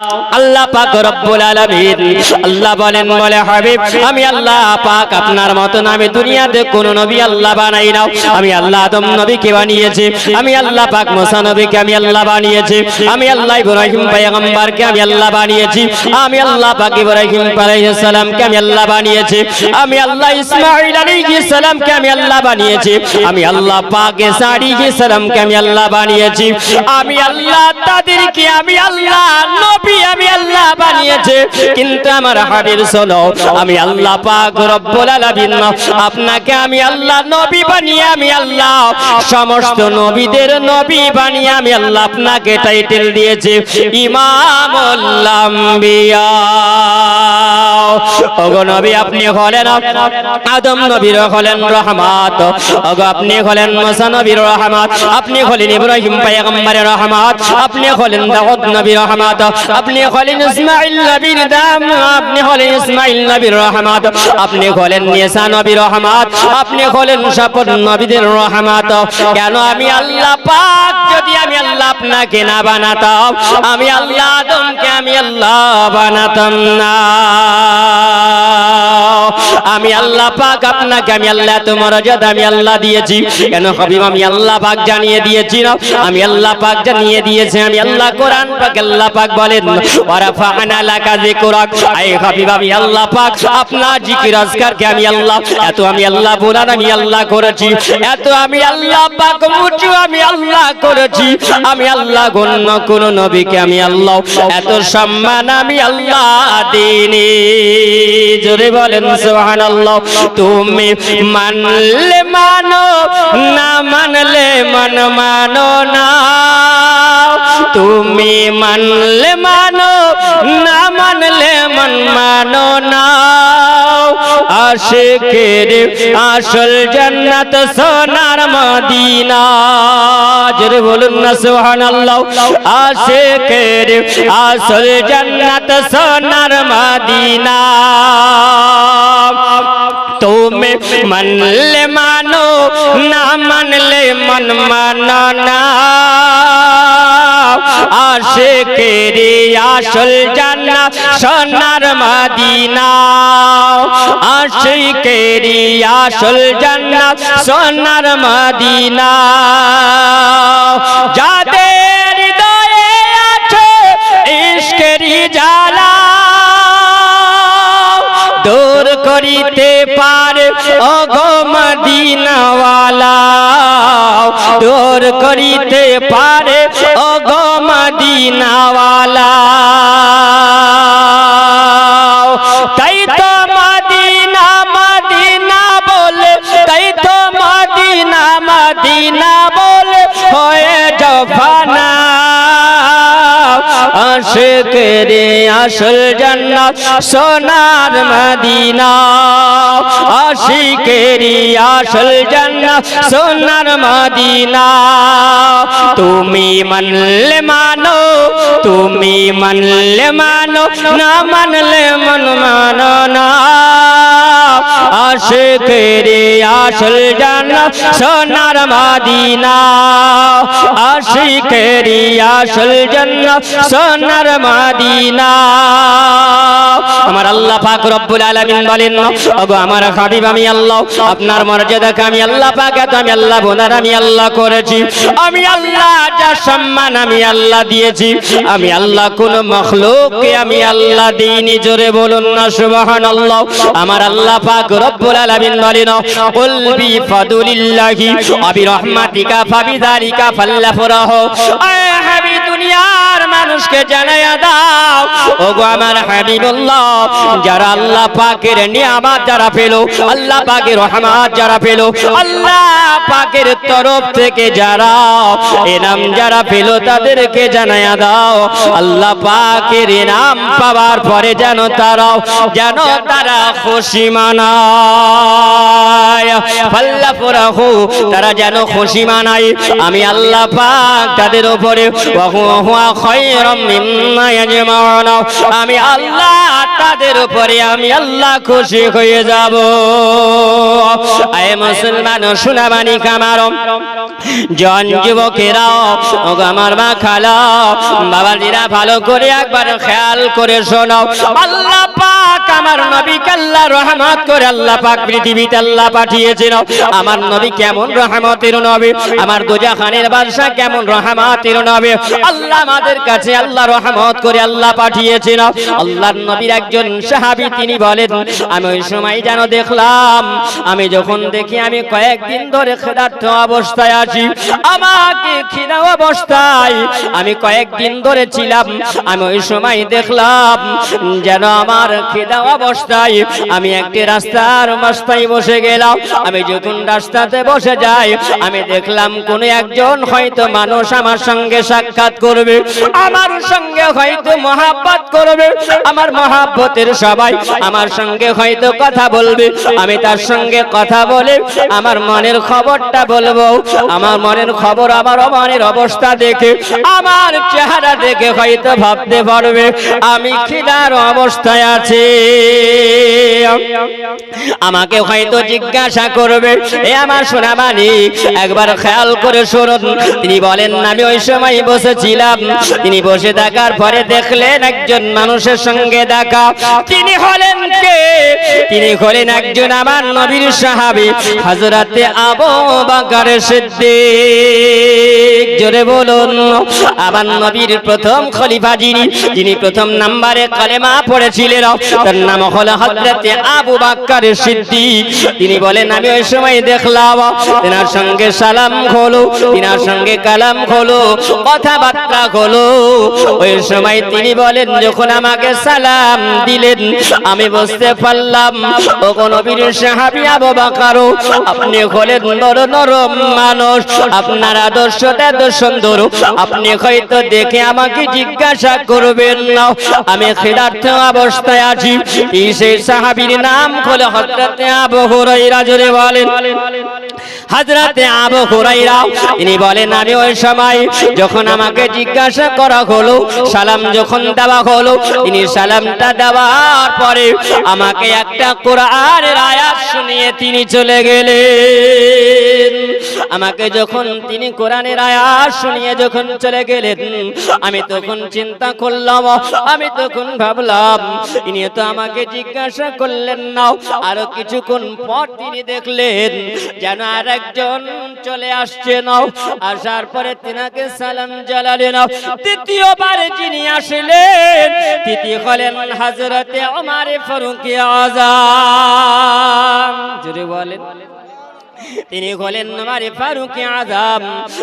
আল্লাহ পাক রব্বুল আলামিন আল্লাহ বলেন বলে হাবিব আমি আল্লাহ পাক আপনার মতন আমি দুনিয়াতে কোন নবী আল্লাহ বানাই না আমি আল্লাহ আদম নবীকে বানিয়েছি আমি আল্লাহ পাক মুসা নবীকে আমি আল্লাহ বানিয়েছি আমি আল্লাহ ইব্রাহিম পয়গম্বরকে আমি আল্লাহ বানিয়েছি আমি আল্লাহ পাক ইব্রাহিম আলাইহিস সালামকে আমি আল্লাহ বানিয়েছি আমি আল্লাহ ইসমাঈল আলাইহিস সালামকে আমি আল্লাহ বানিয়েছি আমি আল্লাহ পাক ঈসা আলাইহিস সালামকে আমি আল্লাহ বানিয়েছি আমি আল্লাহ তাদেরকে আমি আল্লাহ নবী আমি আল্লাহ বানিয়েছে কিন্তু আমার হাবিব শোনো আমি আল্লাহ পাক রব্বুল আলামিন আপনাকে আমি আল্লাহ নবী বানিয়ে আমি আল্লাহ সমস্ত নবীদের নবী বানিয়ে আমি আল্লাহ আপনাকে টাইটেল দিয়েছি ইমামুল আম্বিয়া ওগো নবী আপনি হলেন আদম নবীর হলেন রহমত ওগো আপনি হলেন মুসা নবীর রহমত আপনি হলেন ইব্রাহিম পয়গম্বরের রহমত আপনি হলেন দাউদ নবীর রহমত আপনি হলেন ইসমাঈল নবীর দাম আপনি হলেন ইসমাঈল নবীর রহমত আপনি হলেন ঈসা নবীর রহমত আপনি হলেন সকল নবীদের রহমত কেন আমি আল্লাহ পাক যদি আমি আল্লাহ আপনাকে না বানাতাম আমি আল্লাহ আদমকে আমি আল্লাহ বানাতাম না আমি আল্লাহ পাক আপনাকে আমি আল্লাহ এত মর্যাদা আমি আল্লাহ দিয়েছি কেন হাবিব আমি আল্লাহ পাক জানিয়ে দিয়েছি না আমি আল্লাহ পাক জানিয়ে দিয়েছি আমি আল্লাহ কোরআন পাক আল্লাহ পাক বলেন ওয়ারাফা'না লাকা যিকরাক আই হাবিব আমি আল্লাহ পাক আপনার জিকির আজকারকে আমি আল্লাহ এত আমি আল্লাহ বলার আমি আল্লাহ করেছি এত আমি আল্লাহ পাক মুচু আমি আল্লাহ করেছি আমি আল্লাহ গণ্য কোন নবীকে আমি আল্লাহ এত সম্মান আমি আল্লাহ দিইনি জোরে বলেন সুবহানাল্লাহ তুমি মানলে মানো না মানলে মানো না তুমি মানলে মানো না মানলে মানো না আশিকের আসল জান্নাত সোনার মদিনা জোরে বলুন না সুবহানাল্লাহ আশিকের আসল জান্নাত সোনার মদিনা তুমি মানলে মানো না মানলে মানো না আশিকের আসল জান্নাত সোনার মদিনা আশিকের আসল জান্নাত সোনার মদিনা যাদের হৃদয়ে আছে ইশকের জ্বালা দূর করিতে পারে ওগো মদিনাওয়ালা দূর করিতে পারে ওগো মদিনাওয়ালা তাই তো মদিনা মদিনা বলে তাই তো মদিনা মদিনা বলে হয়ে জফানা আশিকের আসল জান্নাত সোনার মদিনা আশিকের আসল জান্নাত সোনার মদিনা তুমি মানলে মানো তুমি মানলে মানো না মানলে মানো না আশিকের আসল জান্নাত সোনার মদিনা আশিকের আসল জান্নাত সোনার মদিনা আমার আল্লাহ পাক রব্বুল আলামিন বলেন ওগো আমার হাবিব আমি আল্লাহ আপনার মর্যাদাকে আমি আল্লাহ পাক এত আমি আল্লাহ বোনার আমি আল্লাহ করেছি আমি আল্লাহ যা সম্মান আমি আল্লাহ দিয়েছি আমি আল্লাহ কোন মাখলুককে আমি আল্লাহ দেইনি জোরে বলুন না সুবহানাল্লাহ আমার আল্লাহ পাক রব্বুল আলামিন বলেন কুল বিফাদুলিল্লাহি ওয়া বিরহমাতিকা ফাবিযালিকা ফালইফরাহু আয় হাবিব দুনিয়ার মানুষকে জানায়া দাও ওগো আমার হাবিবুল্লাহ যারা আল্লাহ পাকের নিয়ামত যারা পেলো আল্লাহ পাকের রহমত যারা পেলো আল্লাহ পাকের তরফ থেকে যারা ইনাম যারা পেলো তাদেরকে জানায়া দাও আল্লাহ পাকের ইনাম পাওয়ার পরে যেন তারা খুশি মানায় ফালইফরাহু তারা যেন খুশি মানায় আমি আল্লাহ পাক তাদের উপরে ওয়া হুয়া খায়রুম মিম্মা ইয়াজমাউন, আমি আল্লাহ তাদের উপরে আমি আল্লাহ খুশি হয়ে যাব। আয়ে মুসলমান সুনামানি কামার জন যুবকেরা, ওগো আমার মা খালা বাবাজিরা, ভালো করে একবার খেয়াল করে শোনো। আল্লাহ পাক আমার নবীকে আল্লাহ রহমত করে আল্লাহ পাক পৃথিবীতে আল্লাহ পাঠিয়েছেন। আমার নবী কেমন রহমতের নবী, আমার দোজাখানের বাদশা কেমন রহমতের নবী, আল্লাহ আমাদের কাছে আল্লাহ রহমত করে আল্লাহ পাঠিয়েছেন। আল্লাহর নবীর একজন সাহাবী তিনি বলেন, আমি ওই সময় যেন দেখলাম, আমি যখন দেখি আমি কয়েকদিন ধরে ক্ষুধার্ত অবস্থায় আছি, আমাকে খিদা অবস্থায় আমি কয়েকদিন ধরে ছিলাম, আমি ওই সময় দেখলাম যেন আমার খিদা অবস্থায় আমি একটি রাস্তার রাস্তায় বসে গেলাম। আমি যখন রাস্তাতে বসে যাই, আমি দেখলাম কোন একজন হয়তো মানুষ আমার সঙ্গে সাক্ষাৎ করবে, আমার সঙ্গে হয়তো মহাব্বত করবে, আমার মহাব্বতের সবাই আমার সঙ্গে হয়তো কথা বলবে। আমি তার সঙ্গে কথা বলে আমার মনের খবরটা বলবো, আমার মনের খবর, আমার মনের অবস্থা দেখে, আমার চেহারা দেখে হয়তো ভাবতে পারবে আমি খিদার অবস্থায় আছি। আমাকে হয়তো জিজ্ঞাসা করবে, এ আমার সোনা মানিক একবার খেয়াল করে শুনুন। তিনি বলেন, আমি ওই সময় বসেছিলাম, তিনি বসে থাকার পরে দেখলেন একজন মানুষের সঙ্গে দেখা। তিনি হলেন কে? তিনি হলেন একজন আমার নবীর সাহাবী হযরতে আবু বকর সিদ্দিক। জোরে বলুন, আমার নবীর প্রথম খলিফা যিনি প্রথম নম্বরে কালেমা পড়েছিলেন, তার নাম হলো হযরতে আবু বকর সিদ্দিক। তিনি বলেন, আমি ওই সময় দেখলাম তেনার সঙ্গে সালাম হলো, তেনার সঙ্গে কালাম হলো, কথাবার্তা হলো। ওই সময় তিনি বলেন, যখন আমাকে সালাম দিলেন আমি বুঝতে পারলাম ও নবীর সাহাবী আবু বকর, আপনি হলেন বড় নরম মানুষ, আপনার আদর্শটা এত সুন্দর, আপনি হয়তো দেখে আমাকে জিজ্ঞাসা করবেন না আমি ক্ষুধার্ত অবস্থায় আছি। সেই সাহাবীর নাম হলো হযরতে আবু হুরায়রা। জোরে বলেন, হযরতে আবু হুরায়রা। তিনি বলেন, আমি ওই সময় যখন আমাকে জিজ্ঞাসা করা হলো, সালাম যখন দেওয়া হলো, তিনি সালামটা দেওয়ার পরে আমাকে একটা কোরআনের আয়াত শুনিয়ে তিনি চলে গেলেন। আমাকে যখন তিনি কোরআনের আয়াত শুনিয়ে যখন চলে গেলেন, আমি তখন চিন্তা করলাম, আমি তখন ভাবলাম ইনি তো আমাকে জিজ্ঞাসা করলেন না। আরো কিছুক্ষণ পর তিনি দেখলেন যেন আরেকজন চলে আসছেন, আসার পরে তিনাকে সালাম জানালেন। তৃতীয়বার যিনি আসলেন তিনি হলেন হযরতে ওমর ফারুক আযম। জোরে বলেন, তিনি হলেন ওমর ফারুক আযম।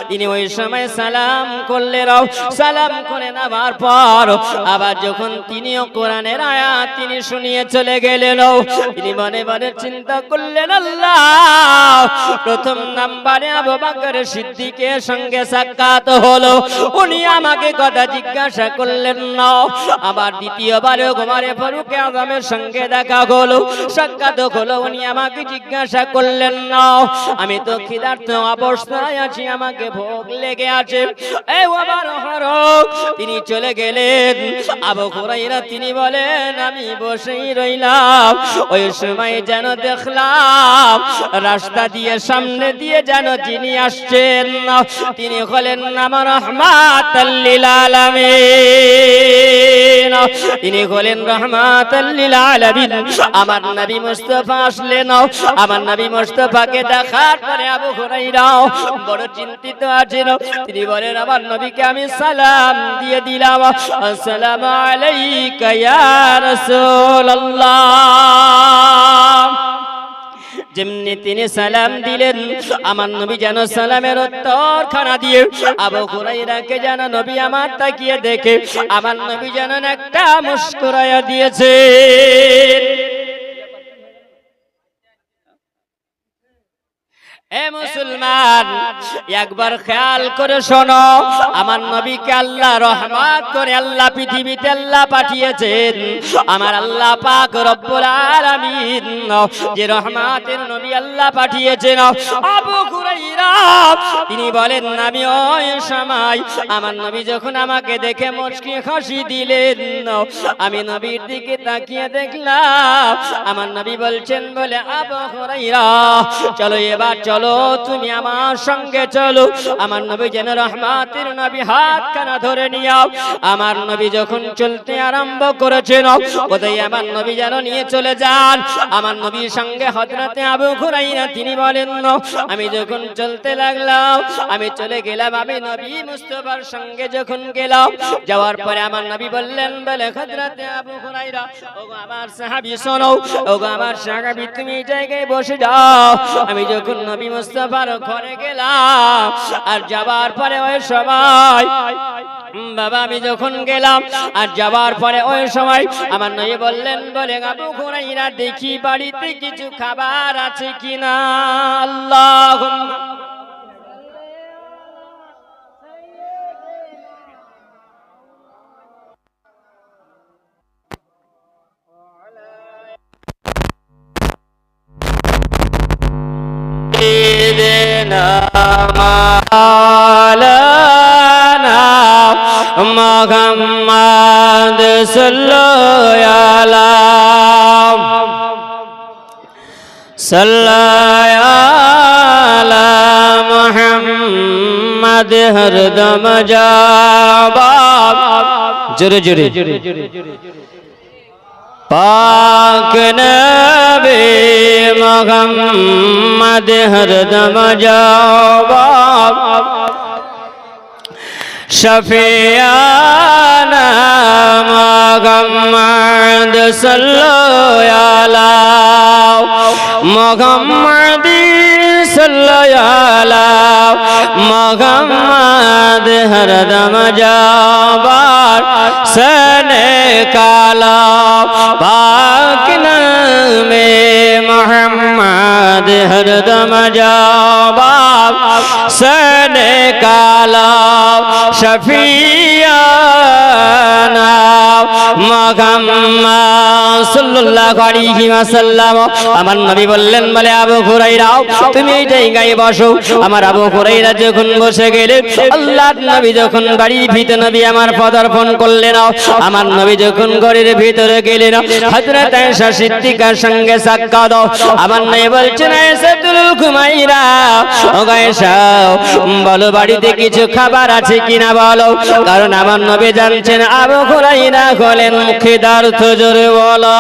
তিনি ওই সময় সালাম করলেন, সালাম করে নেওয়ার পর আবার যখন তিনিও কোরআনের আয়াত তিনি শুনিয়ে চলে গেলেন, তিনি মনে মনে চিন্তা করলেন, আল্লাহ, প্রথম নম্বরে আবু বকর সিদ্দিকের সঙ্গে সাক্ষাৎ হলো, উনি আমাকে কথা জিজ্ঞাসা করলেন না। আবার দ্বিতীয়বারে ওমর ফারুক আযমের সঙ্গে দেখা হলো, সাক্ষাৎ হলো, উনি আমাকে জিজ্ঞাসা করলেন না। আমি তো ক্ষুধার্ত অবস্থায় আছি, আমাকে ভোগ লেগে আছে। এই ওমর ফারুক তিনি চলে গেলেন। আবু হুরায়রা তিনি বলেন, আমি বসেই রইলাম। ওই সময় যেন দেখলাম রাস্তা দিয়ে সামনে দিয়ে যেন যিনি আসছেন তিনি হলেন আমার রাহমাতাল লিল আলামিন। তিনি হলেন রাহমাতাল লিল আলামিন। আমার নবী মুস্তাফা আসলেন। আমার নবী মুস্তাফাকে দেখার পরে আবু হুরায়রা বড় চিন্তিত আছেন। তিনি বলেন, আমার নবীকে আমি সালাম দিয়ে দিলাম, আসসালামু আলাইকা ইয়া রাসূলুল্লাহ। যেমনি তিনি সালাম দিলেন, আমার নবী যেন সালামের উত্তর খানা দিয়ে আবু হুরায়রাকে যেন নবী আমার তাকিয়ে দেখে আমার নবী যেন একটা মুস্কুরায়া দিয়েছে। এ মুসলমান, একবার খেয়াল করে শোনো, আমার নবীকে আল্লাহ রহমত করে আল্লাহ পৃথিবীতে আল্লাহ পাঠিয়েছেন। আমার আল্লাহ পাক রব্বুল আলামিন যে রহমতের নবী আল্লাহ পাঠিয়েছেন, আবু হুরায়রা তিনি বলেন, আমি ওই সময় আমার নবী যখন আমাকে দেখে মুচকি হাসি দিলেন, আমি নবীর দিকে তাকিয়ে দেখলাম, আমার নবী বলছেন বলে, আবু হুরায়রা চলো এবার চলো, তুমি আমার সঙ্গে চলো। আমার নবী যেন রহমতের নবী হাত কানা ধরে নিও। আমার নবী যখন চলতে আরম্ভ করেছেন, কোথায় আমার নবী যেন নিয়ে চলে যান। আমার নবীর সঙ্গে হযরতে আবু হুরায়রা তিনি বলেন, আমি যখন চলতে লাগলাম, আমি চলে গেলাম, আমি নবী মুস্তাফার সঙ্গে যখন গেলাম, যাওয়ার পরে আমার নবী বললেন বলে, হযরতে আবু হুরায়রা, ওগো আমার সাহাবী শোনো, ওগো আমার সাহাবী তুমি এই জায়গায় বসে যাও। আমি যখন নবী মুস্তাফার ঘরে গেলাম, আর যাবার পরে ওই সময় বাবা আমি যখন গেলাম, আর যাবার পরে ওই সময় আমার নবী বললেন বলে, আবু হুরায়রা দেখি বাড়িতে কিছু খাবার আছে কিনা। আল্লাহুম্মা মাওলানা মুহাম্মদ সাল্লাল্লাহু আলা মুহাম্মদ হরদম জাবাব জোরে জোরে পাক নবী মুহাম্মদ হরদম জবাব শফিয়ানা মুহাম্মদ সাল্লাল্লাহু আলা মুহাম্মদ সাল্লাল্লাহু আলা মুহাম্মদ হরদম জবাব সনে কালা পাক নামে মুহাম্মদ হরদম জবাব সনে কালা শফিয়ানা মুহাম্মদ সাল্লাল্লাহু আলাইহি ওয়াসাল্লাম। আমার নবী বললেন বলে, আবু হুরায়রা তুমি এই জায়গায় বসো। আমার আবু হুরায়রা যখন বসে গেলেন, আল্লাহর নবী যখন বাড়ির ভিতরে নবী আমার পদার্পণ করলেন, আমার নবী যখন ঘরের ভিতরে গেলেন, হযরত আয়েশা সিদ্দিকার সঙ্গে সাক্ষাৎ। আমার নবী বলছেন, আয়েশাতুল কুমাইরা, ও আয়েশা বলো বাড়িতে কিছু খাবার আছে কিনা বলো। কারণ আমার নবী জানছেন আবু হুরায়রা হলেন ক্ষুধার্ত, জোরে বলো।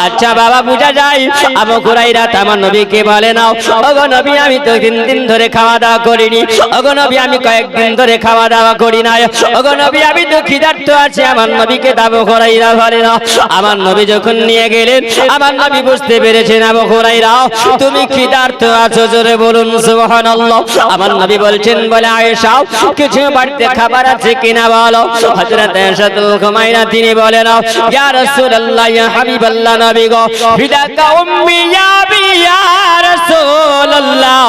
আচ্ছা বাবা বুঝা যায়, আবু হুরায়রা আমার নবীকে বলে, নাও ওগো নবী আমি তো 3 দিন ধরে খাওয়া দাওয়া করিনি, ওগো নবী আমি কয়েকদিন ধরে খাওয়া দাওয়া করি না, ওগো নবী আমি তো ক্ষুধার্ত আছি। আমার নবীকে আবু হুরায়রা বলে না। আমার নবী যখন নিয়ে গেলেন, আমার নবী বুঝতে পেরেছেন আবু হুরায়রা তুমি ক্ষুধার্ত আছো, জোরে বলুন সুবহানাল্লাহ। আমার নবী বলছেন বলে, আয়েশা কিছু বাড়িতে খাবার আছে কিনা বলো। হযরত আয়েশাতুল কুমাইরা তিনি বলেন, ইয়া রাসূলুল্লাহ ইয়া হাবিবাল্লাহ নবী গো, ফিদাকা উম্মি ইয়া আবি ইয়া রাসূলুল্লাহ,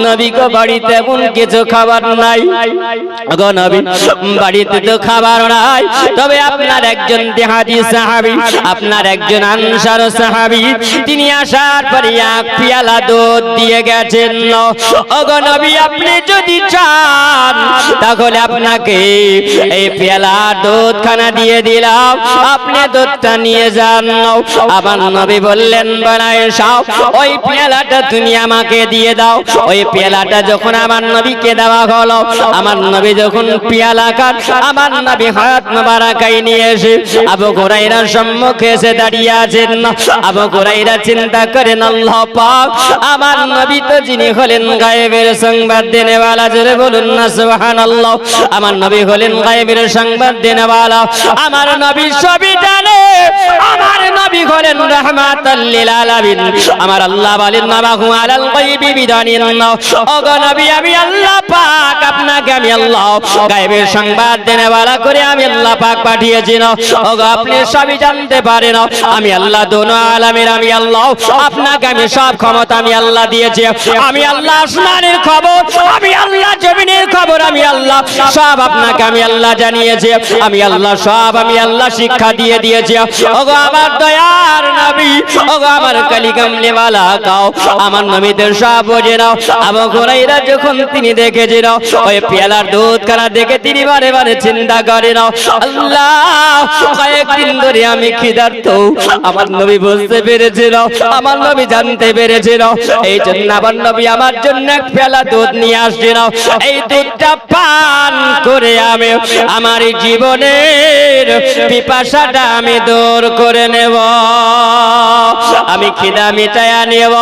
নবী গো বাড়িতে এমন কিছু খাবার নাই গো নবী, বাড়িতে তো খাবার নাই, তবে আপনার একজন দেহাতি সাহাবী, আপনার একজন আনসার সাহাবী তিনি আসার পরে এক পেয়ালা দুধ দিয়ে গেছেন। ওগো নবী আপনি যদি চান তাহলে আপনাকে এই পেয়ালা দুধ খানা দিয়ে দিলাম, আপনি দুধটা নিয়ে যান। আমার নবী বললেন আয়েশা ওই পেয়ালাটা তুমি আমাকে দিয়ে দাও। ওই পেয়ালাটা যখন আমার নবীকে দেওয়া হলো, আমার নবী যখন পেয়ালা খান, আমার নবী হাত মোবারকাই নিয়ে এসে আবু হুরায়রার সম্মুখে এসে দাঁড়িয়ে আছেন। আবু হুরায়রা চিন্তা করেন, আল্লাহ পাক আমার নবী তো যিনি হলেন গায়েবের সংবাদ দেনেওয়ালা, জোরে বলুন না সুবহানাল্লাহ। আমার নবী হলেন গায়েবের সংবাদ দেনওয়ালা আমার নবী সবই জানে আমার নবী হলেন রাহমাতাল লিল আলামিন আমার আল্লাহ বলেন নাবাহু আলাল গায়বি বিদানিন ওগো নবী আমি আল্লাহ পাক আপনাকে আমি আল্লাহ গায়েবের সংবাদ দেনওয়ালা করে আমি আল্লাহ পাক পাঠিয়েছি না ওগো আপনি সবই জানতে পারেন আমি আল্লাহ দোনো আলামের আমি আল্লাহ আপনাকে আমি সব ক্ষমতা আমি আল্লাহ দিয়েছি আমি আল্লাহ আসমানের খবর আমি আল্লাহ জমিনের খবর আমি আল্লাহ সব আপনাকে আমি আল্লাহ জানিয়েছি আমি আল্লাহ সব আমি আল্লাহ শিক্ষা দিয়ে দিয়েছি ওগো আমার দয়ার নবী ওগো আমার কালিকামলে ওয়ালা কাও আমার নবীদের সব বোঝে নাও আবু হুরায়রা যখন তিনি দেখেছিল ওই পেয়ালার দুধ খানা দেখে তিনি বারে বারে চিন্তা করে নাও আল্লাহ কয়েকদিন ধরে আমি ক্ষুধার্ত আমার নবী বুঝতে পেরেছিল আমার নবী জানতে পেরেছিল এই জন্য আমার নবী আমার জন্য এক পেয়ালা দুধ নিয়ে আসছিল এই দুধটা পান করে আমি আমার জীবনের পিপাসাটা আমি দূর করে নেব আমি খিদা মিটায়া নেব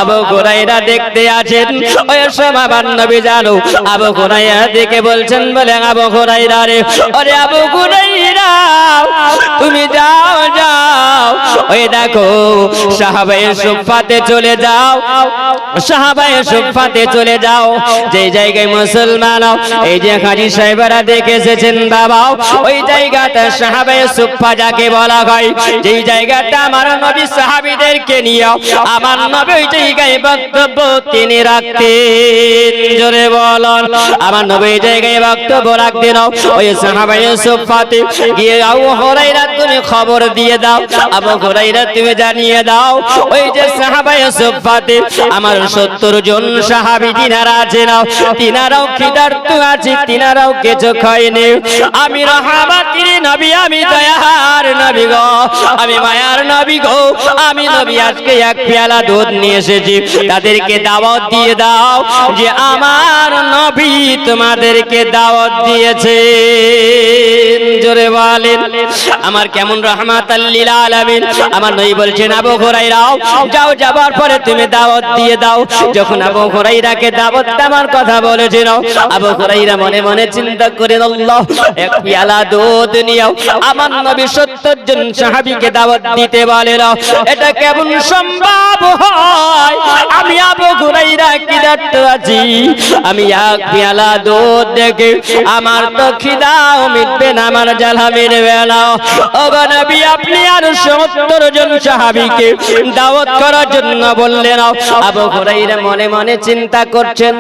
আবু হুরায়রা দেখতে আছেন ওই সময় আমার নবী জানো আবু হুরায়রা দেখে বলছেন বলে আবু হুরায়রা রে ওরে আবু হুরায়রা তুমি যাও যাও ওই দেখো সাহাবায়ে সুফফাতে চলে যাও সাহাবায়ে সুফফাতে চলে যাও যে জায়গায় মুসলমান এই যে হাজী সাহেবরা দেখে এসেছেন বাবা ওই জায়গাটা সাহাবায়ে সুফফা যাকে বলা হয় যেই জায়গাটা আমার নবী সাহাবীদেরকে নিয়ে আমার নবী ওই জায়গায় বক্তব্য তিনি রাখতেন জোরে বলুন আমার নবী এই জায়গায় বক্তব্য রাখতেন ওই সাহাবায়ে সুফফাতে গিয়ে আবু হুরায়রা তুমি খবর দিয়ে দাও আবু হুরায়রা তুমি জানিয়ে দাও ওই যে সাহাবায়ে সুফফাতে আমার 70 জন সাহাবী যিনারা আছেন তিনারাও ক্ষুধার্ত আছে তিনারাও কিছু খায়নি আমি রহমতের নবী আমি দয়ার নবী গো আমি মায়ার নবী গো আমি নবী আজকে এক পেয়ালা দুধ নিয়ে এসেছি তাদেরকে দাওয়াত দিয়ে দাও যে আমার নবী তোমাদেরকে দাওয়াত দিয়েছে জোরে বলেন আমার কেমন রাহমাতাল লিল আলামিন আমার নবী বলছেন আবু হুরায়রা যাও যাবার পরে তুমি দাওয়াত দিয়ে দাও যখন আবু হুরায়রাকে দাওয়াত দেওয়ার কথা বলেছিল আবু হুরায়রা মনে মনে চিন্তা করেন আল্লাহ এক পেয়ালা দুধ নিও আমার নবী 70 জন সাহাবীকে দাওয়াত দিতে বলেন এটা কেমন সম্ভব হয় আমি আবু হুরায়রা ক্ষুধার্ত আছি আমি এক পেয়ালা দুধ দেখে আমার তো খিদাও মিটবে না আমার জ্বালা মিটবে না ওগো নবী আপনি আর 70 জন সাহাবীকে দাওয়াত করার জন্য বললেন আবু হুরায়রা মনে মনে চিন্তা করছেন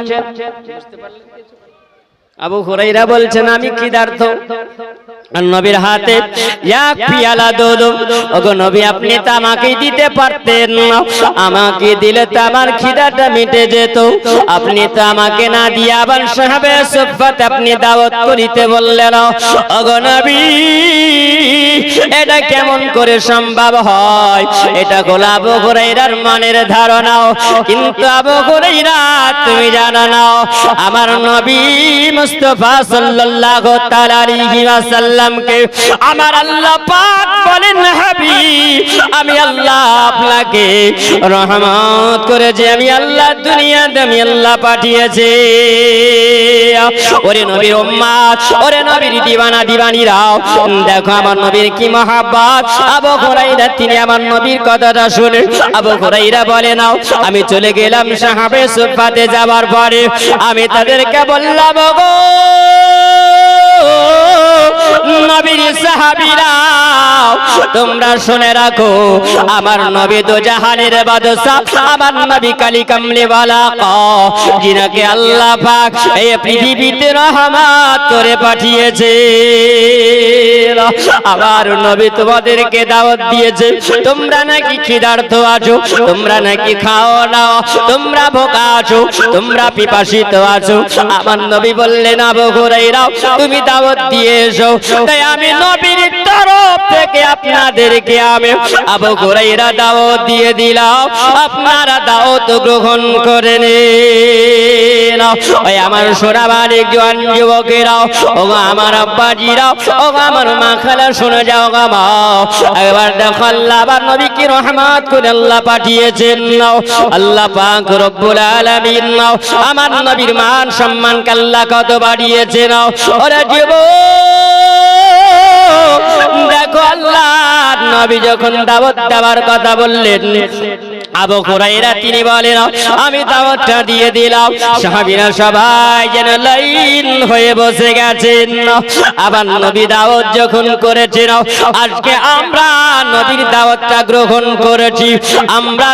আবু হুরায়রা বলছেন আমি ক্ষুধার্ত নবীর হাতে এক পেয়ালা দুধ ওগো নবী আপনি তো আমাকে দিতে পারতেন আমাকে দিলে তো আমার খিদাটা মিটে যেত আপনি তো আমাকে না দিয়ে আবার সাহাবায়ে সুফফাতে আপনি দাওয়াত করিতে বললেন ওগো নবী এটা কেমন করে সম্ভব হয় এটা হলো আবু হুরায়রার মনের ধারণা কিন্তু আবু হুরায়রা তুমি জানো না আমার নবী মুস্তাফা সাল্লাল্লাহু তাআলা আলাইহি ওয়াসাল্লামকে আমার আল্লাহ পাক বলেন হাবিব আমি আল্লাহ আপনাকে রহমত করেছি আমি আল্লাহ দুনিয়াতে আমি আল্লাহ পাঠিয়েছি ওরে নবীর উম্মত ওরে নবীর দিওয়ানা দিওয়ানিরা দেখো আমার নবীর কি মহব্বত আবু হুরায়রা তিনি আমার নবীর কথাটা শুনে আবু হুরায়রা বলে নাও আমি চলে গেলাম সাহাবায়ে সুফফাতে যাবার পরে আমি তাদেরকে বললাম গো নবীর সাহাবীরা তোমরা শুনে রাখো আমার নবী দো জাহানের বাদশা আমার নবী কালি কামলে ওয়ালা যিনাকে আল্লাহ পাক এই পৃথিবীতে রহমত করে পাঠিয়েছে আমার নবী তোমাদেরকে দাওয়াত দিয়েছে তোমরা নাকি ক্ষুধার্ত আছো তোমরা নাকি খাও না তোমরা ভোকা আছো তোমরা পিপাসিত আছো আমার নবী বললেন আবু হুরায়রা তুমি দাওয়াত দিয়ে এসো তাই আমি নবীর তরফ থেকে থেকে আপনাদেরকে আমি আবু হুরায়রা দাওয়াত দিয়ে দিলাম, আপনারা দাওয়াত গ্রহণ করে নিন। ওই আমার সোনাবাড়ি জোয়ান যুবকেরা, ও আমার আব্বাজিরা, ও আমার মা খালা, শুনে যাও গা। একবার দেখো আল্লাহ আবার নবীকে রহমত করে আল্লাহ পাঠিয়েছেন। আল্লাহ পাক রব্বুল আলামিন আমার নবীর মান সম্মানকে আল্লাহ কত বাড়িয়েছেন। ওরে যুবক, দেখো আল্লাহ নবী যখন দাওয়াত দেওয়ার কথা বললেন, আবু হুরায়রা তিনি বলেন আমি দাওয়াতটা দিয়ে দিলাম। সাহাবীরা সবাই যেন লাইন হয়ে বসে গেছেন। আবার নবী দাওয়াত যখন করেছেন, আজকে আমরা নবীর দাওয়াতটা গ্রহণ করেছি, আমরা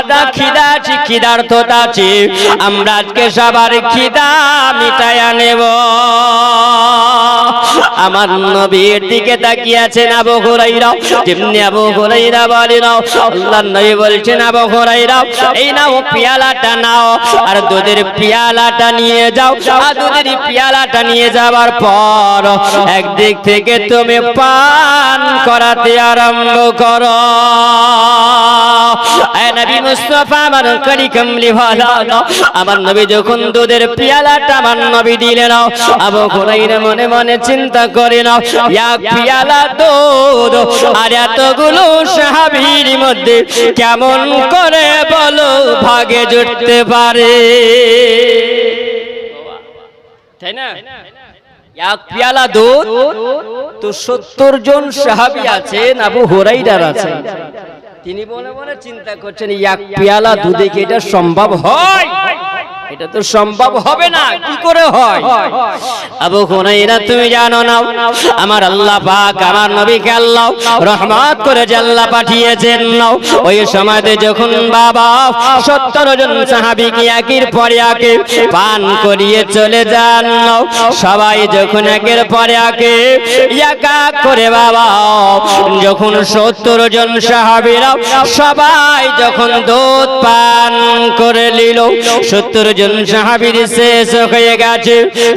খিদার্থতা আছি, আমরা আজকে সবার খিদা মিটায়া নেব। আমার নবীর দিকে তাকিয়ে আছেন আবু হুরায়রা। যেমনি আবু হুরায়রা বলেন, আল্লাহর নবী বলছেন আবু হুরায়রা এই নাও পেয়ালাটা নাও, আর দুধের পেয়ালাটা নিয়ে যাও। আর দুধের পেয়ালাটা নিয়ে যাওয়ার পর একদিক থেকে তুমি পান করাতে আরম্ভ করো। নবী মুস্তাফা আমার করি কমলি ভালো, আমার নবী যখন দুধের পেয়ালাটা আমার নবী দিলেন, আবু হুরায়রা মনে মনে চিন্তা করে নাও, এক পেয়ালা দুধ আর এতগুলো সাহাবীর মধ্যে কেমন করে বলো ভাগে জুটতে পারে, তাই না? এক পেয়ালা দুধ তো 70 জন সাহাবী আছেন, আবু হুরায়রা আছেন। তিনি মনে মনে চিন্তা করছেন এক পেয়ালা দুধে কি এটা সম্ভব হয়? এটা তো সম্ভব হবে না, কি করে হয়? আবু হুরায়রা তুমি জানো না, আমার আল্লাহ পাক আমার নবীকে আল্লাহ রহমত করে আল্লাহ পাঠিয়েছেন। ওই সময়তে যখন বাবা 70 জন সাহাবীকে একের পরে একে পান করিয়ে চলে যান, সবাই যখন একের পরে একে এক এক করে বাবা যখন 70 জন সাহাবীরা সবাই যখন দুধ পান করে নিল, 70 জন সাহাবীর শেষ হয়ে গেছে।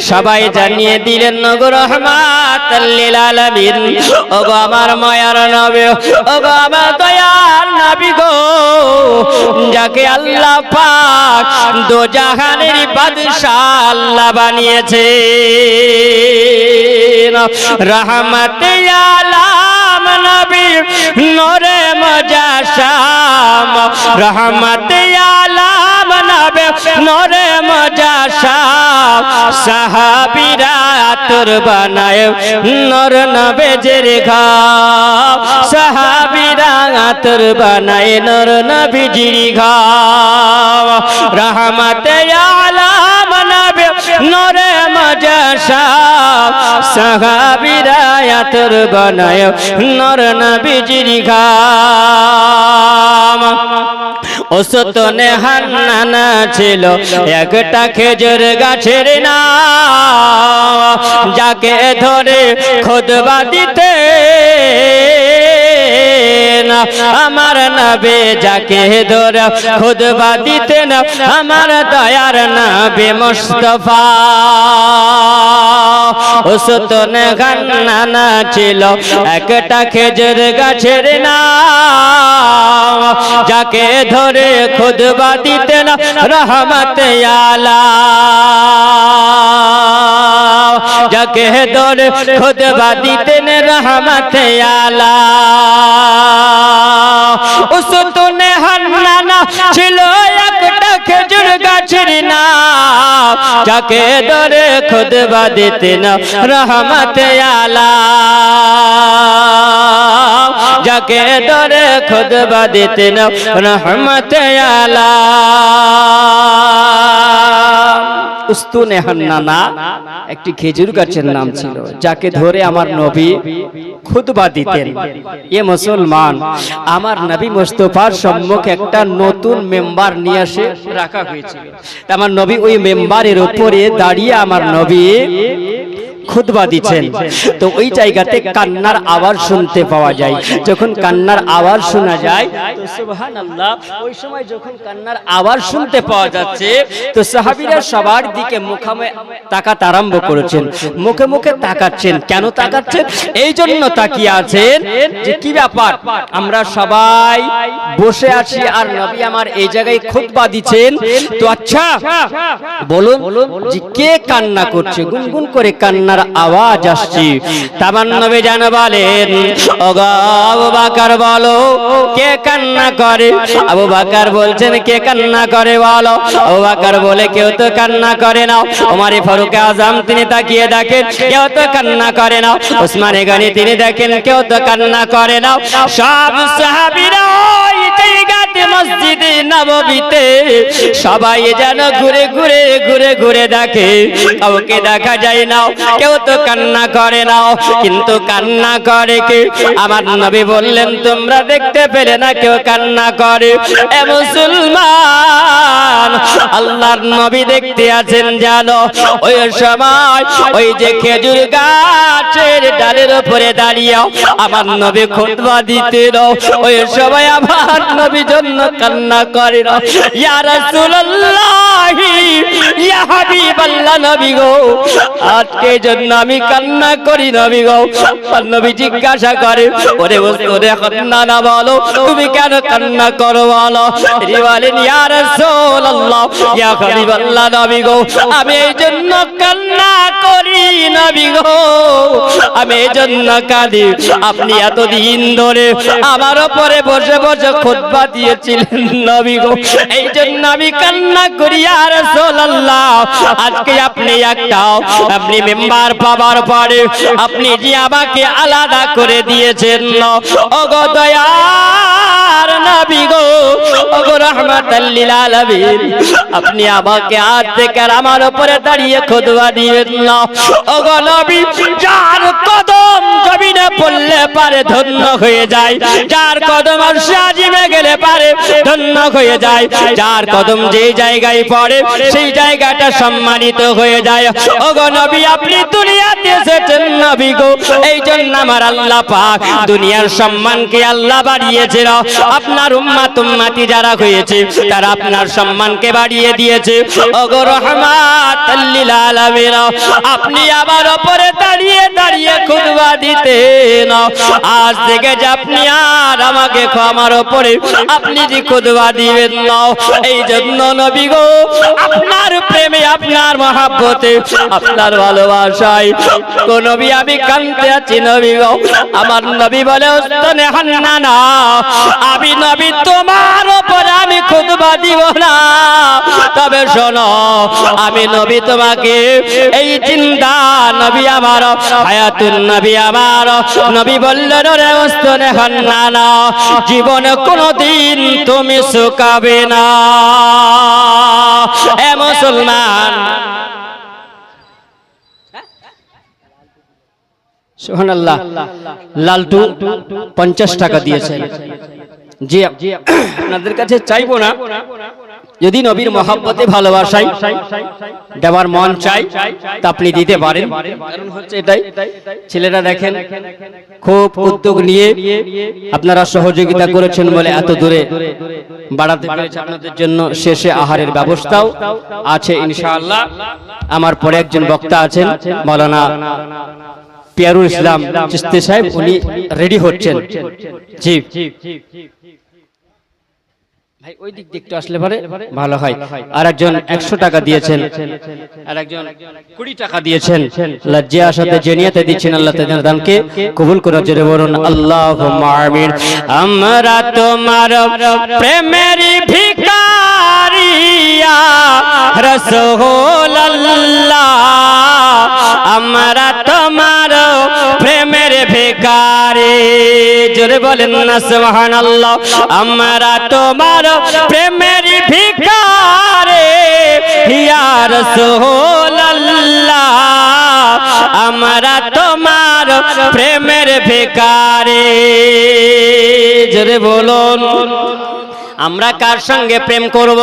সবাই জানিয়ে দিলেন নগো রহমাতাল লিল আলামিন, ওগো আমার মায়ার নবী, ওগো আমার দয়ার নবী গো, যাকে আল্লাহ পাক দো জাহানের বাদশা আল্লাহ বানিয়েছে, রহমতে আলাম নবী নূরে মুজাশাম, রহমতে আলাম নবী নূরে মুজাশাম, সাহাবীরা আতর বানায় নূর নবীজির ঘাম, সাহাবীরা আতর বানায় নূর নবীজির ঘাম, রহমতে আলাম নবী নূরে মুজাশাম, সাহাবীরা আতর বানায় নূর নবীজির ঘাম। ওসতনে হান্নানা ছিল একটা খেজুর গাছের নাম, যাকে ধরে খুতবা দিতে আমার নবী, যাকে ধরে খুতবা দিতেন আমার দয়ার নবী মুস্তাফা। ওসতনে হান্নানা ছিল একটা খেজুর গাছের নাম, যাকে ধরে খুতবা দিতেন রহমতে আলাম, যাকে ধরে খুতবা দিতেন রহমতে আলাম। উসতুনে হান্নানা ছিল একটা খেজুর গাছের নাম, যাকে ধরে খুতবা দিতেন রহমতে আলাম, যাকে ধরে খুতবা দিতেন রহমতে আলাম। উস্তুনে হান্নানা একটি খেজুর গাছের নাম ছিল, যাকে ধরে আমার নবী খুতবা দিতেন। এ মুসলমান, আমার নবী মুস্তাফার সম্মুখে একটা নতুন মেম্বার নিয়ে এসে রাখা হয়েছিল। আমার নবী ওই মেম্বারের উপরে দাঁড়িয়ে আমার নবী খুতবা দিচ্ছেন, তো ওই জায়গাতে কান্নার আওয়াজ শুনতে পাওয়া যায়। যখন কান্নার আওয়াজ শোনা যায় তো সুবহানাল্লাহ, ওই সময় যখন কান্নার আওয়াজ শুনতে পাওয়া যাচ্ছে তো সাহাবীরা সবার দিকে মুখে তাকাতে আরম্ভ করেছেন, মুখে মুখে তাকাচ্ছেন। কেন তাকাচ্ছেন? এই জন্য তাকিয়ে আছেন যে কি ব্যাপার, আমরা সবাই বসে আছি আর নবী আমার এই জায়গায় খুতবা দিচ্ছেন, তো আচ্ছা বলুন যে কে কান্না করছে? গুনগুন করে কান্নার আওয়াজ আসছে। তামান নবী জান বলেন, ওগো আবু বকর বলো কে কান্না করে? আবু বকর বলছেন কে কান্না করে বলো? আবু বকর বলে কেউ তো কান্না করে না। ওমর ফারুক আজম তিনি তাকিয়ে দেখেন কেউ তো কান্না করে না। ওসমান গনি তিনি দেখেন কেউ তো কান্না করে না। সব সাহাবীরা ওই জায়গাতে মসজিদে নববীতে সবাই যেন ঘুরে ঘুরে ঘুরে ঘুরে দেখে, কাউকে দেখা যায় না, কেউ তো কান্না করে না। কিন্তু কান্না করে কে? আমার নবী বললেন তোমরা দেখতে পেলে না কেউ কান্না করে? এ মুসলমান, আল্লাহর নবী দেখতে আছেন জানো। ওই সময় ওই যে খেজুর গাছের ডালের উপরে দাঁড়িয়ে আমার নবী খুতবা দিতেন, ওই সময় আমার নবী জন্য কান্না করে না। ইয়া রাসূলুল্লাহ, ইয়া হাবিবাল্লাহ, নবী গো আজকে জন্য আমি কান্না করি নবী গো। নবী জিজ্ঞাসা করে, ওরে ওরে কান্না না বলো, তুমি কেন কান্না করো বলো? তিনি বলেন, ইয়া রাসূলুল্লাহ, ইয়া হাবিবাল্লাহ, নবী গো আমি এই জন্য কান্না করি নবী গো, আমি এই জন্য কাঁদি। আপনি এতদিন ধরে আমার উপরে বসে বসে খুতবা দিয়েছিলেন নবী গো, এই জন্য আমি কান্না করি। ইয়া রাসূলুল্লাহ, আজকে আপনি আপনি মেম্বার পাওয়ার পরে আপনি যে আমাকে আলাদা করে দিয়েছেন, ওগো দয়ার নবী গো, ওগো রাহমাতাল লিল আলামিন, আপনি আমাকে আজ থেকে আমার উপরে দাঁড়িয়ে খুতবা দিবেন না। ওগো নবী, যার কদম জমিনে পড়লে পারে ধন্য হয়ে যায়, যার কদম আরশে আজিমে গেলে পারে ধন্য হয়ে যায়, যার কদম যে জায়গায় পড়ে সেই জায়গাটা সম্মানিত হয়ে যায়। ওগো নবী, আপনি দুনিয়াতে এসেছেন নবী গো, এই জন্য আমার আল্লাহ পাক দুনিয়ার সম্মানকে আল্লাহ বাড়িয়েছে। আপনার উম্মতি যারা হয়েছে তারা আপনার সম্মানকে বাড়িয়ে দিয়েছে। ওগো রাহমাতাল লিল আলামিন, আপনি আমার উপরে দাঁড়িয়ে দাঁড়িয়ে খুতবা দিতেন, আজ থেকে যে আপনি আর আমাকে আমার উপরে আপনি যে খুতবা দিবেন না। এই জন্য নবী গো আপনার প্রেমে, আপনার মহব্বতে, আপনার ভালোবাসায় গো নবী আমি কাঁদতে আছি নবী গো। আমার নবী বলে, ওস্তানে হান্নানা, আমি নবী তোমার উপরে আমি খুতবা দিব না, তবে শোনো আমি নবী তোমাকে এই জিন্দা নবী আমার, হায়াতুন নবী আমার, নবী বললেন রে ওস্তানে হান্নানা, জীবনে কোনোদিন তুমি শুকাবে না। এ মুসলমান, সুবহানাল্লাহ, লালটু 50 টাকা দিয়েছেন। জি আপনাদের কাছে চাইবো না, যদি নবীর মহব্বতে ভালোবাসায় দেওয়ার মন চাই তা আপনি দিতে পারেন। কারণ হচ্ছে এটাই, ছেলেরা দেখেন খুব উদ্যোগ নিয়ে আপনারা সহযোগিতা করেছেন বলে এত দূরে বাড়াতে পেরেছে আপনাদের জন্য। শেষে আহারের ব্যবস্থাও আছে ইনশাআল্লাহ। আমার পরে একজন বক্তা আছেন মাওলানা পিয়ারুল ইসলাম চিশতি সাহেব, উনি রেডি হচ্ছেন। জি ভাই ওই দিক দিয়ে একটু আসলে পারে ভালো হয়। আর একজন 100 টাকা দিয়েছেন, আর একজন 20 টাকা দিয়েছেন। লজ্জা সাথে জেনিয়াতে দিচ্ছেন, আল্লাহ তাদের দানকে কবুল করে জোরে বলুন আল্লাহুম্মা আমিন। আমরা তোমার প্রেমের ভিখারি ইয়া রাসূলুল্লাহ, আমরা তোমার প্রেমের ভিখারি, জোরে বলেন না সুবহানাল্লাহ। আমরা তোমার প্রেমের ভিখারি ইয়া রাসূলুল্লাহ, আমরা তোমার প্রেমের ভিখারি, জোরে বলুন আমরা কার সঙ্গে প্রেম করব?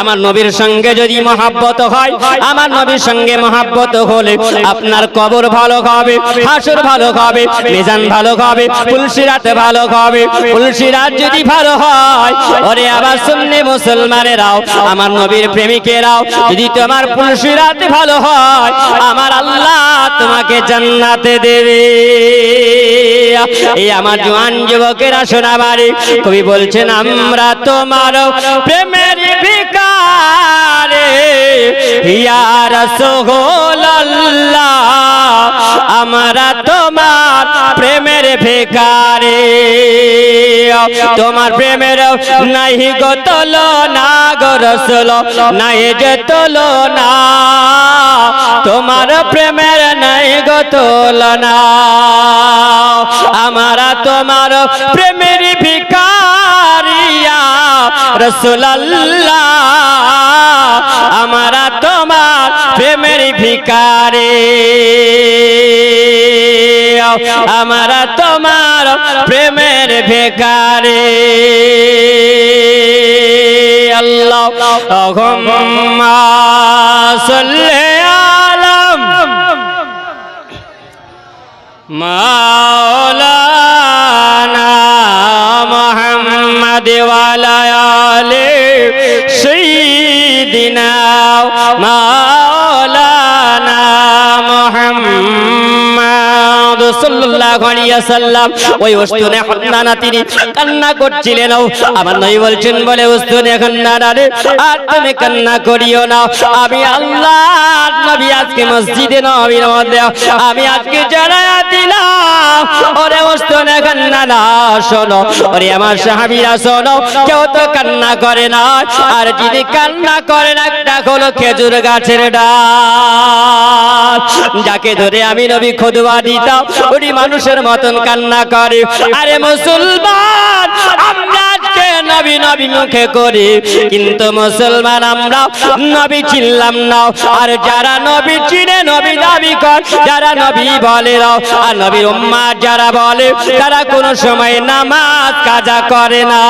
আমার নবীর সঙ্গে যদি মহাব্বত হয়, আমার নবীর সঙ্গে মহাব্বত হলে আপনার কবর ভালো হবে, হাসর ভালো হবে, মিজান ভালো হবে, পুলসিরাত ভালো হবে। পুলসিরাত যদি ভালো হয়, ওরে আবার সুন্নি মুসলমানেরাও, আমার নবীর প্রেমিকেরাও, যদি তোমার পুলসিরাত ভালো হয়, আমার আল্লাহ তোমাকে জান্নাতে দেবে। এই আমার জওয়ান যুবকেরা শোনা বাড়ি, কবি বলছেন আমরা তোমার প্রেমের ভিখারি ইয়া রাসূলুল্লাহ, আমরা তোমার প্রেমের ভিখারি, তোমার প্রেমের নাই গো তুলনা গো রাসূল, নাই যে তুলনা, তোমার প্রেমের নাই গো তুলনা, আমরা তোমার প্রেমের ভিখারিয়া রাসূলুল্লাহ, আমরা তোমার প্রেমের ভিখারি, আমরা তোমার প্রেমের ভিখারি। আল্লাহুম্মা সাল্লি আলা মাওলানা মুহাম্মদ ওয়া আলা আলি সাইয়্যিদিনা মাওলানা মুহাম্মদ সাল্লাল্লাহু আলাইহি ওয়াসাল্লাম। ওই উস্তুনে হান্নানা তিনি কান্না করছিলেন। আমার নবী বলছেন বলে উস্তুনে হান্নানা রে, আর তুমি কান্না করিও না, আমি আল্লাহর নবী আজকে মসজিদে নববীর মধ্যে আমি আজকে জানায়া দিলাম, ওরে উস্তুনে হান্নানা শোনো, ওরে আমার সাহাবীরা শোনো, কেউ তো কান্না করে না, আর যদি কান্না করে না, একটা হলো খেজুর গাছের ডাল, যাকে ধরে আমি নবী খুতবা দিতাম, ওই মানুষের মতন কান্না করে। আরে মুসলমান, আমরা আজকে নবী নবী মুখে করি, কিন্তু মুসলমান আমরা নবী চিনলাম না। আর যারা নবী চিনে নবী দাবি কর, যারা নবী বলে আর নবীর উম্মাত যারা বলে, তারা কোনো সময় নামাজ কাজা করে না,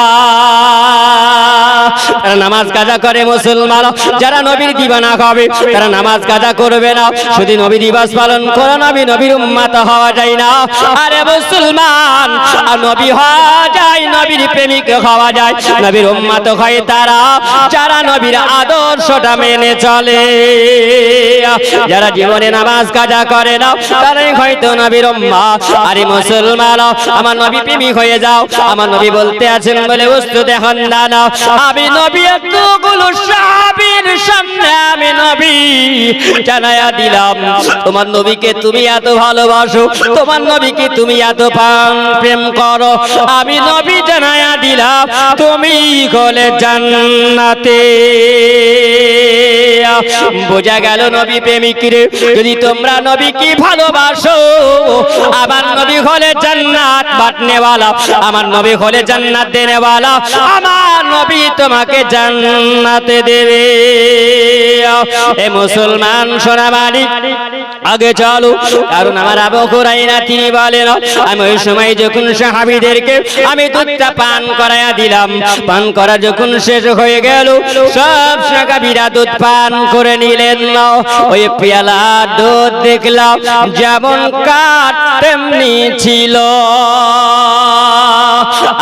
তারা নামাজ কাজা করে মুসলমান। যারা নবীর দিবানা হবে, তারা নামাজ কাজা করবে না। শুধু নবী দিবস পালন করো, নবীর উম্মাত হওয়া যায় না। আরে মুসলমান, আর নবী হওয়া যায়, নবীর প্রেমিক হওয়া যায়, নবীর উম্মাত হয় তারা যারা নবীর আদর্শটা মেনে চলে। যারা জীবনে নামাজ কাজা করে না, তারাই হয়তো নবীর উম্মাত। আরে মুসলমান, আমার নবী প্রেমিক হয়ে যাও। আমার নবী বলতে আছেন বলে বস্তু দেখুন না, না আমি নবী এতগুলো সাহাবীর সামনে আমি নবী জানায়া দিলাম, তোমার নবীকে তুমি এত ভালোবাসো, তোমার নবীকে তুমি এত প্রেম করো, আমি নবী জানায়া দিলাম তুমি হলে জান্নাতে। বোঝা গেল নবী প্রেমিক রে, যদি তোমরা নবীকে ভালোবাসো, আমার নবী হলে জান্নাত বাঁটনেওয়ালা, আমার নবী হলে জান্নাত দেনেওয়ালা, আমার নবী তোমাকে জান্নাতে দেবে। এ মুসলমান সোনা বাড়ি, আগে চলো, কারণ আমার আবু হুরায়রা তিনি বলেন, আমি ওই সময় যখন সাহাবীদেরকে আমি দুধটা পান করায়া দিলাম, পান করা যখন শেষ হয়ে গেল, সব সাহাবীরা দুধ পান করে নিলেন। ওই পেয়ালা দুধ দেখলাম যেমন কাঠ তেমনি ছিল।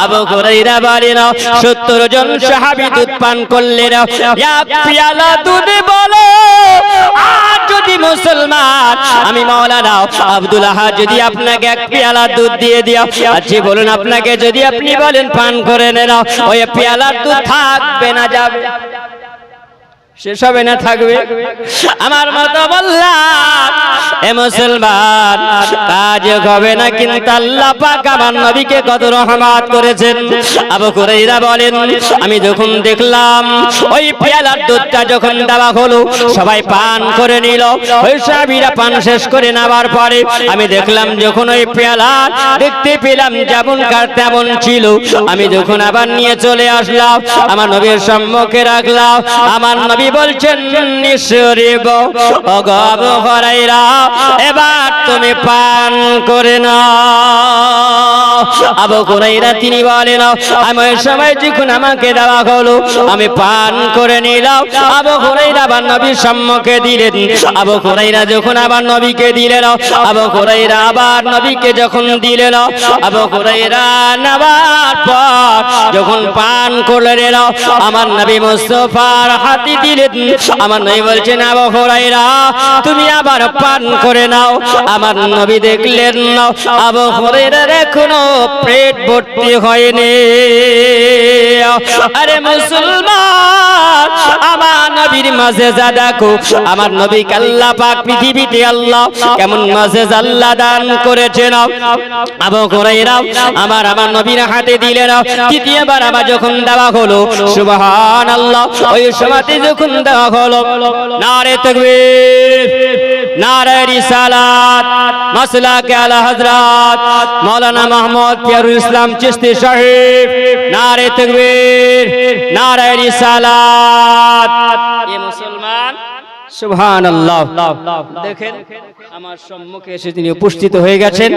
আবু হুরায়রা বলেন 70 জন সাহাবী দুধ পান করলেন, এক পেয়ালা দুধ বলো। আর যদি মুসলমান আমি মাওলানা আব্দুল আহাদ যদি আপনাকে এক পেয়ালা দুধ দিয়ে দিও, আচ্ছা বলুন আপনাকে যদি আপনি বলেন পান করে নেন, ওই পেয়ালার দুধ থাকবে না যাবে? শেষ হবে না থাকবে? আমার মতো বললাম এ মুসলমান কাজ হবে না, কিন্তু আল্লাহ পাক আমার নবীকে কত রহমত করেছেন। আবু হুরায়রা বলেন, আমি যখন দেখলাম ওই পেয়ালার দুধটা যখন দেওয়া হলো, সবাই পান করে নিল, ওই সাহাবীরা পান শেষ করে নেওয়ার পরে আমি দেখলাম যখন ওই পেয়ালা দেখতে পেলাম যেমন কার তেমন ছিল। আমি যখন আবার নিয়ে চলে আসলাম, আমার নবীর সম্মুখে রাখলাম, আমার নবী বলছেন নিঃসরে গো ওগো আবু হুরায়রা এবার তুমি পান করে নাও। আবু হুরায়রা তিনি বলেন আমি ওই সময় যখন আমাকে দেওয়া হলো আমি পান করে নিলাম। আবু হুরায়রা আবার নবীর সম্মুখে দিলেন। আবু হুরায়রা যখন আবার নবীকে দিলেন, আবু হুরায়রা আবার নবীকে যখন দিলেন, আবু হুরায়রা নেওয়ার পর যখন পান করলেন আমার নবী মুস্তাফার হাতে দিলেন। আমার নবী বলছেন আবু হুরায়রা তুমি আবার পান করে নাও। আমার নবী দেখলেন আবু হুরায়রার এখনো পেট ভর্তি হয়নি। আরে মুসলমান আমার নবীর মাঝেজা দেখো, আমার নবীকে আল্লাহ পাক পৃথিবীতে আল্লাহ কেমন মাঝেজা আল্লাহ দান করেছেন। আবু হুরায়রা আমার নবীর হাতে দিলেন। তৃতীয়বার আবার যখন দেওয়া হলো সুবহানাল্লাহ ওই সময়তে যখন দেওয়া হলো নারে তাকবীর নারে রিসালাত মাসলাকে আলা হযরত মাওলানা মুহাম্মদ পিয়ারুল ইসলাম চিশতি সাহেব নারে তাকবীর নারে রিসালাত। এ মুসলমান সুবহানাল্লাহ দেখেন আমার সম্মুখে এসে তিনি উপস্থিত হয়ে গেছেন।